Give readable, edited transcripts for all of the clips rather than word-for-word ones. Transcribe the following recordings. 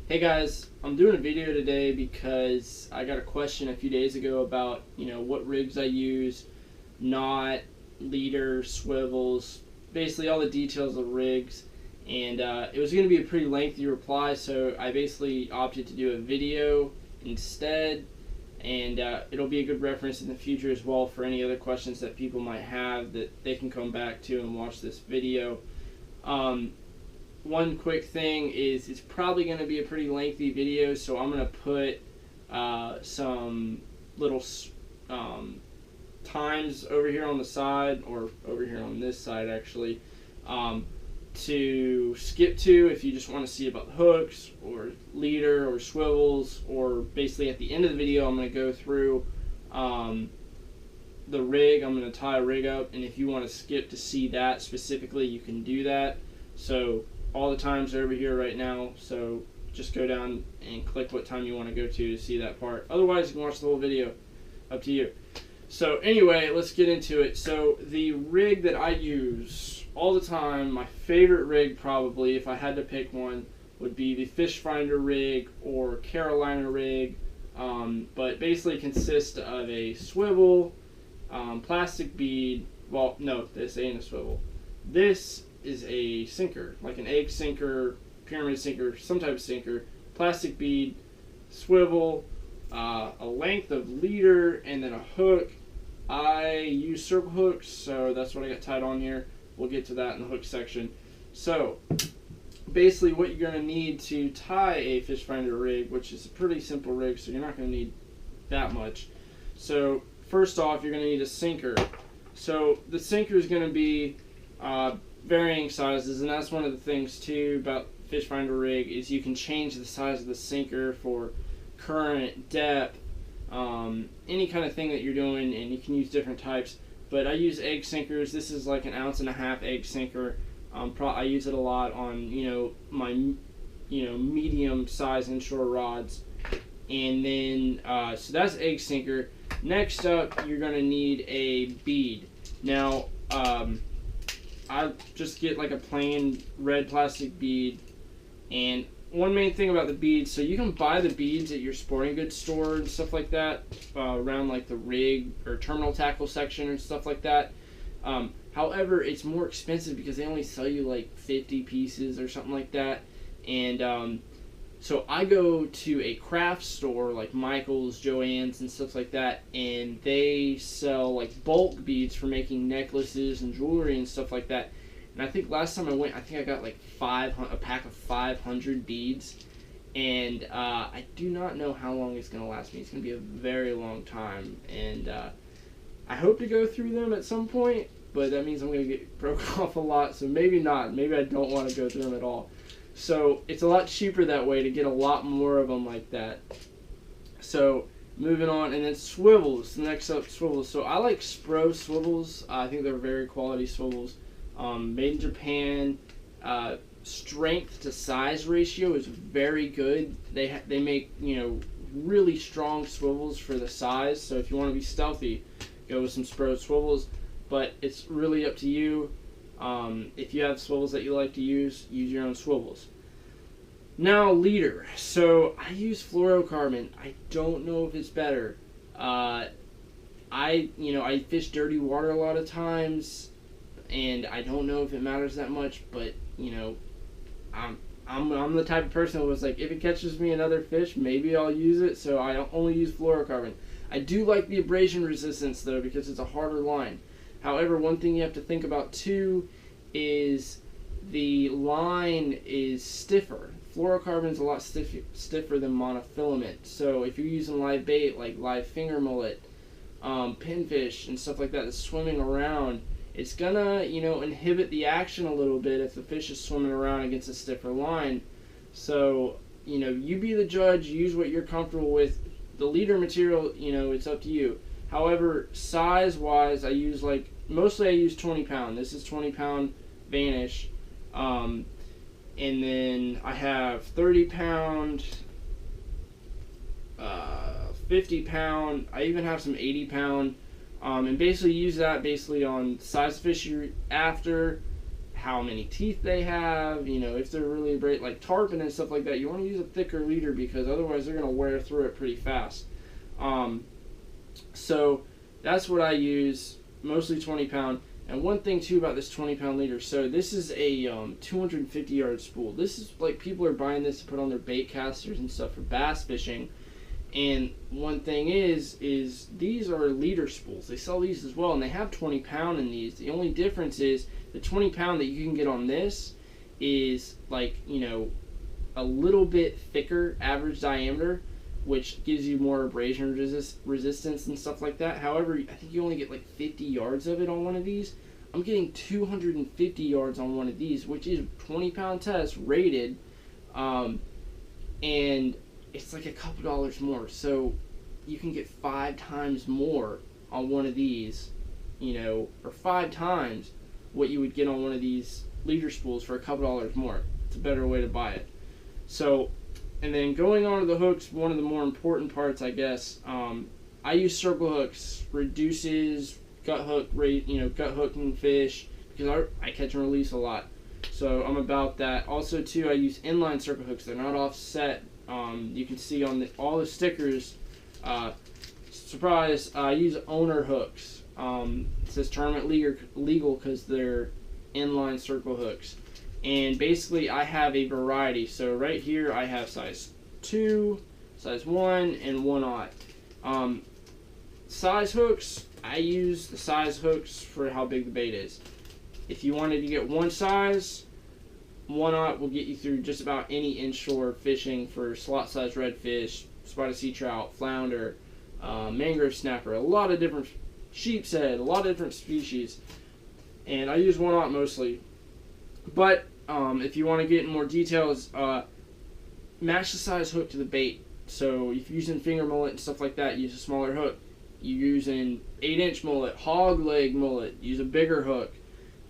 Hey guys, I'm doing a video today because I got a question a few days ago about, what rigs I use, knot, leader, swivels, basically all the details of rigs. And it was going to be a pretty lengthy reply, so I basically opted to do a video instead. And it'll be a good reference in the future as well for any other questions that people might have that they can come back to and watch this video. One quick thing is it's probably going to be a pretty lengthy video, so I'm going to put some little times over here on the side, or over here on this side actually, to skip to if you just want to see about the hooks or leader or swivels, or basically at the end of the video I'm going to go through the rig. I'm going to tie a rig up, and if you want to skip to see that specifically, you can do that. So all the times are over here right now, so just go down and click what time you want to go to see that part. Otherwise, you can watch the whole video. Up to you. So anyway, let's get into it. So the rig that I use all the time, my favorite rig probably, if I had to pick one, would be the fish finder rig or Carolina rig, but basically consists of a swivel, plastic bead. Well, no, this ain't a swivel. This is a sinker, like an egg sinker, pyramid sinker, some type of sinker, plastic bead, swivel, a length of leader, and then a hook. I use circle hooks, so that's what I got tied on here. We'll get to that in the hook section. So basically what you're going to need to tie a fish finder rig, which is a pretty simple rig, so you're not going to need that much. So first off, you're going to need a sinker. So the sinker is going to be varying sizes, and that's one of the things too about fish finder rig, is you can change the size of the sinker for current, depth, any kind of thing that you're doing, and you can use different types. But I use egg sinkers. This is like an 1.5 ounce egg sinker. I use it a lot on my medium size inshore rods. And then so that's egg sinker. Next up, you're going to need a bead. Now I just get like a plain red plastic bead. And one main thing about the beads, so you can buy the beads at your sporting goods store and stuff like that, around like the rig or terminal tackle section and stuff like that. However, it's more expensive because they only sell you like 50 pieces or something like that. And so I go to a craft store like Michael's, Joann's, and stuff like that, and they sell like bulk beads for making necklaces and jewelry and stuff like that. And I think last time I went, I think I got like a pack of 500 beads, and I do not know how long it's going to last me. It's going to be a very long time, and I hope to go through them at some point, but that means I'm going to get broke off a lot, so maybe not. Maybe I don't want to go through them at all. So it's a lot cheaper that way to get a lot more of them like that. So moving on, and then swivels. Next up, swivels. So I like Spro swivels. I think they're very quality swivels. Made in Japan. Strength to size ratio is very good. They make really strong swivels for the size. So if you want to be stealthy, go with some Spro swivels. But it's really up to you. If you have swivels that you like to use your own swivels. Now leader. So I use fluorocarbon. I don't know if it's better. I fish dirty water a lot of times, and I don't know if it matters that much. But I'm the type of person who was like, if it catches me another fish, maybe I'll use it. So I don't only use fluorocarbon. I do like the abrasion resistance though, because it's a harder line. However, one thing you have to think about too is the line is stiffer. Fluorocarbon is a lot stiffer than monofilament. So if you're using live bait like live finger mullet, pinfish, and stuff like that that's swimming around, it's gonna inhibit the action a little bit if the fish is swimming around against a stiffer line. So you be the judge. Use what you're comfortable with. The leader material, it's up to you. However, size-wise, I use mostly I use 20 pound. This is 20 pound Vanish. And then I have 30 pound, 50 pound. I even have some 80 pound. And basically use that on size of fish you're after, how many teeth they have, you know, if they're really great, like tarpon and stuff like that. You want to use a thicker leader because otherwise they're going to wear through it pretty fast. So that's what I use, mostly 20 pound. And one thing too about this 20 pound leader, so this is a 250 yard spool. This is like, people are buying this to put on their bait casters and stuff for bass fishing. And one thing is these are leader spools. They sell these as well, and they have 20 pound in these. The only difference is the 20 pound that you can get on this is, like, you know, a little bit thicker average diameter, which gives you more abrasion resistance and stuff like that. However, I think you only get like 50 yards of it on one of these. I'm getting 250 yards on one of these, which is 20 pound test rated, and it's like a couple dollars more. So you can get 5 times more on one of these, you know, or 5 times what you would get on one of these leader spools for a couple dollars more. It's a better way to buy it. So, and then going on to the hooks, one of the more important parts, I guess, I use circle hooks, reduces gut hook rate, you know, gut hooking fish, because I catch and release a lot. So I'm about that. Also too, I use inline circle hooks. They're not offset. You can see on all the stickers, surprise, I use owner hooks. It says tournament legal because they're inline circle hooks. And basically I have a variety. So right here I have size 2, size 1, and 1/0. Size hooks, I use the size hooks for how big the bait is. If you wanted to get one size, 1/0 will get you through just about any inshore fishing for slot size redfish, spotted sea trout, flounder, mangrove snapper, a lot of different sheep's head, a lot of different species. And I use 1/0 mostly. But if you want to get in more details, match the size hook to the bait. So if you're using finger mullet and stuff like that, use a smaller hook. You're using 8-inch mullet, hog leg mullet, use a bigger hook.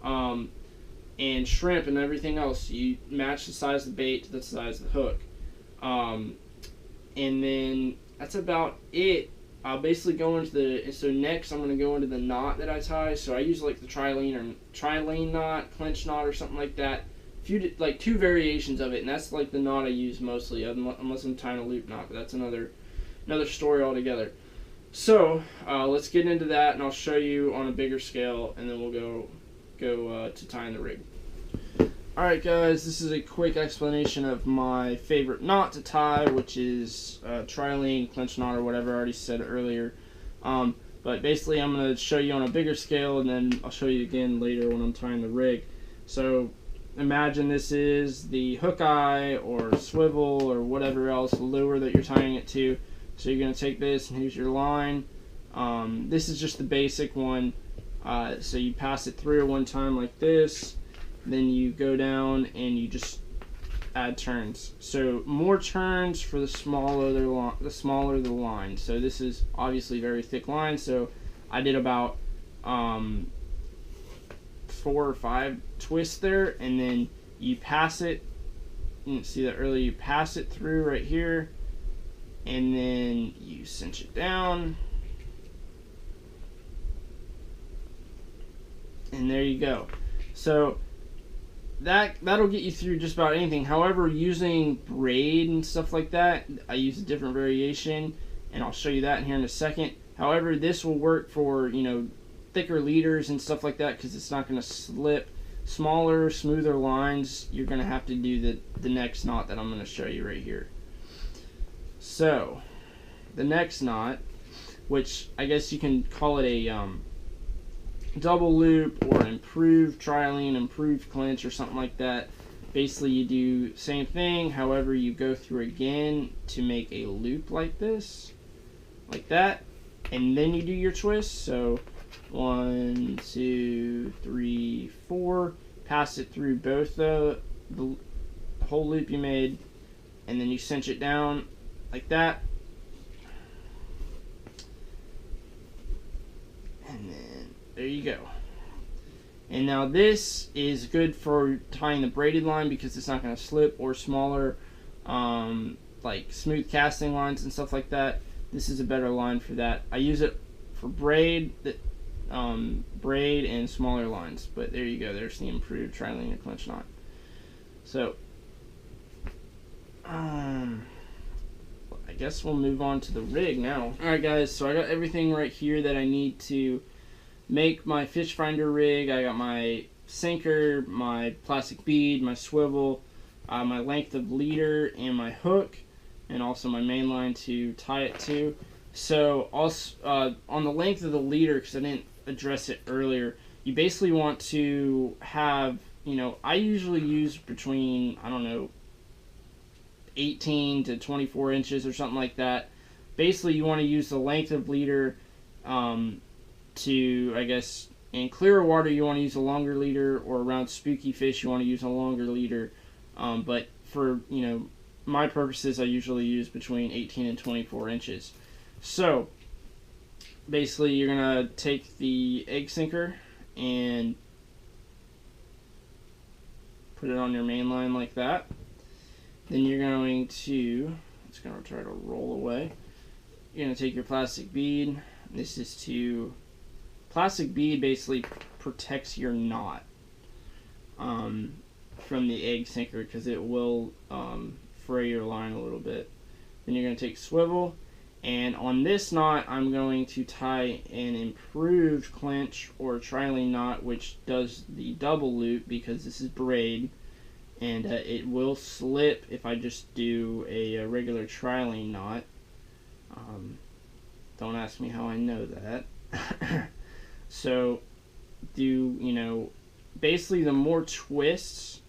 And shrimp and everything else, you match the size of the bait to the size of the hook. And then that's about it. I'll basically go into the, so next I'm going to go into the knot that I tie. So I use like the tri-lane knot, clench knot, or something like that. Like 2 variations of it, and that's like the knot I use mostly, unless I'm tying a loop knot, but that's another story altogether. So let's get into that, and I'll show you on a bigger scale, and then we'll go to tying the rig. Alright guys, this is a quick explanation of my favorite knot to tie, which is tri-lane, clench knot, or whatever I already said earlier. But basically I'm going to show you on a bigger scale, and then I'll show you again later when I'm tying the rig. So imagine this is the hook eye or swivel or whatever else lure that you're tying it to. So you're going to take this, and here's your line. This is just the basic one. So you pass it through one time like this, then you go down and you just add turns. So more turns for the smaller the line. So this is obviously very thick line, so I did about 4 or 5 twists there, and then you pass it. You can see that earlier. You pass it through right here, and then you cinch it down. And there you go. So that'll get you through just about anything. However, using braid and stuff like that, I use a different variation, and I'll show you that in here in a second. However, this will work for, you know, thicker leaders and stuff like that, because it's not going to slip. Smaller, smoother lines, you're going to have to do the next knot that I'm going to show you right here. So the next knot, which I guess you can call it a double loop or improved tri-lane, improved clinch, or something like that. Basically you do same thing, however you go through again to make a loop like this, like that, and then you do your twist. So 1, 2, 3, 4, pass it through both the whole loop you made, and then you cinch it down like that, and then there you go. And now this is good for tying the braided line because it's not going to slip, or smaller like smooth casting lines and stuff like that. This is a better line for that. I use it for braid. braid and smaller lines. But there you go, there's the improved tri-linear clinch knot. So I guess we'll move on to the rig now. Alright guys, so I got everything right here that I need to make my fish finder rig. I got my sinker, my plastic bead, my swivel, my length of leader, and my hook, and also my main line to tie it to. So also on the length of the leader, because I didn't address it earlier, you basically want to have, you know, I usually use between, I don't know, 18 to 24 inches or something like that. Basically you want to use the length of leader to, I guess, in clearer water you want to use a longer leader, or around spooky fish you want to use a longer leader. But for, you know, my purposes I usually use between 18 and 24 inches. So basically you're going to take the egg sinker and put it on your main line like that. Then you're going to, it's going to try to roll away. You're going to take your plastic bead. This is to, plastic bead basically protects your knot from the egg sinker, because it will fray your line a little bit. Then you're going to take swivel, and on this knot I'm going to tie an improved clinch or tri-line knot, which does the double loop because this is braid, and it will slip if I just do a regular tri-line knot. Don't ask me how I know that. So do, you know, basically the more twists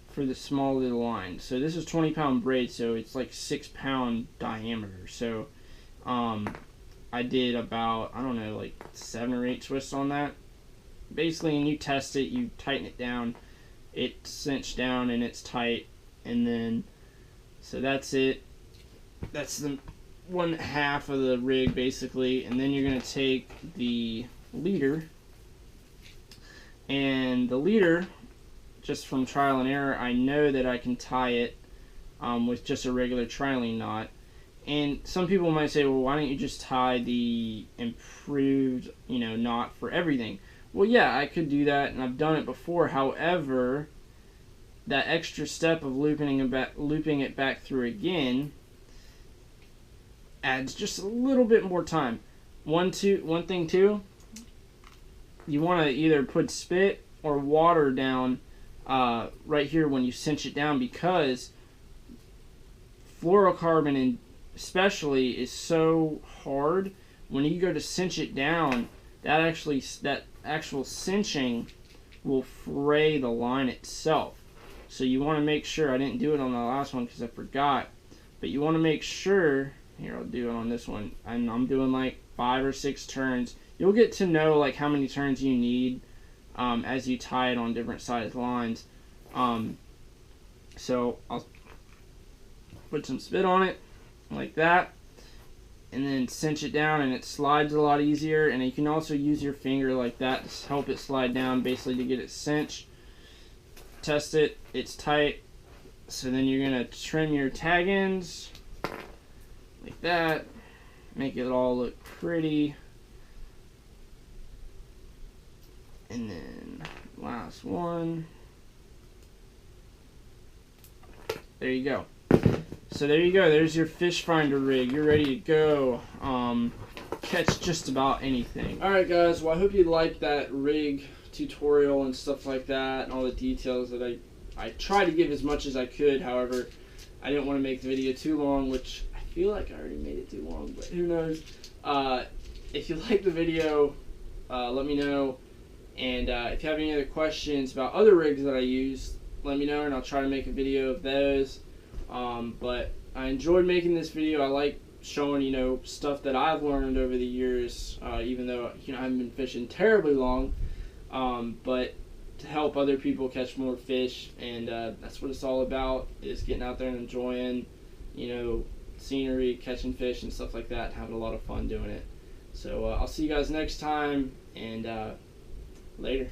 for the smaller the line. So this is 20-pound braid, so it's like 6-pound diameter. So I did about, I don't know, like 7 or 8 twists on that. Basically, and you test it, you tighten it down, it's cinched down and it's tight, and then, so that's it. That's the 1/2 of the rig basically. And then you're going to take the leader, and the leader, just from trial and error, I know that I can tie it with just a regular tri-line knot. And some people might say, well, why don't you just tie the improved, you know, knot for everything? Well, yeah, I could do that, and I've done it before. However, that extra step of looping it back through again adds just a little bit more time. One thing too, you want to either put spit or water down right here when you cinch it down, because fluorocarbon and especially is so hard. When you go to cinch it down, that actual cinching will fray the line itself. So you want to make sure, I didn't do it on the last one because I forgot, but you want to make sure, here I'll do it on this one, and I'm doing like 5 or 6 turns. You'll get to know like how many turns you need as you tie it on different sized lines. So I'll put some spit on it like that, and then cinch it down, and it slides a lot easier. And you can also use your finger like that to help it slide down, basically to get it cinched. Test it, it's tight. So then you're gonna trim your tag ends like that, make it all look pretty. And then last one. There you go. So there you go. There's your fish finder rig. You're ready to go. Catch just about anything. Alright guys, well I hope you liked that rig tutorial and stuff like that, and all the details that I tried to give as much as I could. However, I didn't want to make the video too long, which I feel like I already made it too long, but who knows. If you like the video, let me know. And if you have any other questions about other rigs that I use, let me know, and I'll try to make a video of those. But I enjoyed making this video. I like showing, you know, stuff that I've learned over the years, even though, you know, I haven't been fishing terribly long, but to help other people catch more fish. And that's what it's all about, is getting out there and enjoying, you know, scenery, catching fish and stuff like that, and having a lot of fun doing it. So I'll see you guys next time, and later.